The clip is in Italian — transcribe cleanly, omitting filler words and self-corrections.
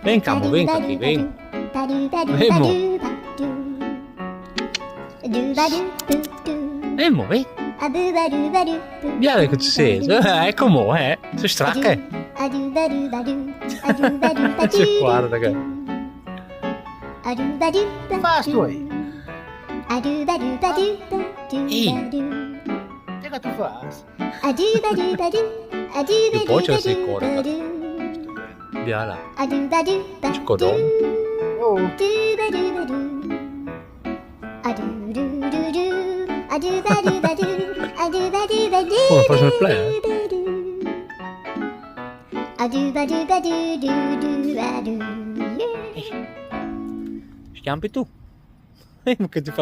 Ven camo, ven qui, ven. Vemo. Vemo, ven. Guarda che ci sei. Ecco mo, sei stracca. Guarda che. Faz tu aí. O que tu faz? E poi c'è si corda. Viala. Ci codom. Oh, Come faccio il play? Schiampi tu. Che ti fa?